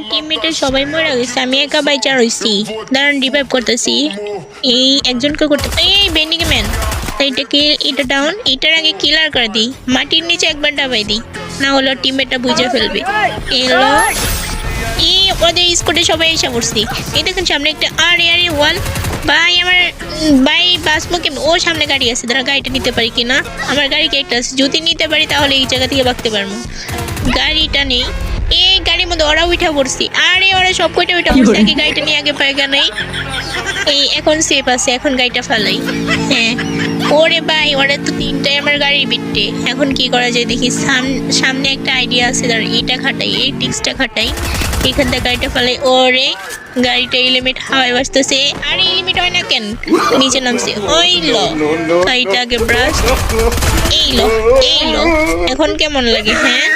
আমার টিমমেটের সবাই মরে গেছে, আমি একা বাইচা রইছি। দাঁড়ান রিভাইভ করতেছি। এই একজনকে করতে এই বেন্ডিং ম্যান এইটাকে, এটা ডাউন, এটার আগে কিলার করে দিই, মাটির নিচে একবার ডাবাই দিই, না হলে টিমমেটটা বুঝে ফেলবে। এলো এই ওদের স্কোরে সবাই এসে পড়ছি। এই দেখুন সামনে একটা আরে আরে ওয়াল। ভাই আমার ভাই বাসমো কেমন? ও সামনে গাড়ি আছে, তারা গাড়িটা নিতে পারি কিনা? আমার গাড়ি কি একটা আছে, যদি নিতে পারি তাহলে এই জায়গা থেকে ভাগতে পারবো। গাড়িটা নেই, এই গাড়ির মধ্যে ওরা উঠা পড়ছি। আরে ওরা সব কয়টা উঠা পড়ছে, আগে গাড়িটা নিয়ে আগে পায়গা নাই। এই এখন সেফ আছে, এখন গাড়িটা ফালাই। হ্যাঁ ওরে ভাই ওরা তো তিনটাই আমার গাড়ির বিটে। এখন কি করা যায় দেখি, সামনে একটা আইডিয়া আছে, দাঁড়া এটা খাটাই, এই টিক্সটা খাটাই, এখান থেকে গাড়িটা ফালাই। ওরে গাড়িটা এলিমিট হাওয়ায় বাজতেছে। আরে এলিমিট হয় না কেন, নিচে নামছে। ওই লো গাড়িটা আগে ব্রাশ। এই লো এখন কেমন লাগে? হ্যাঁ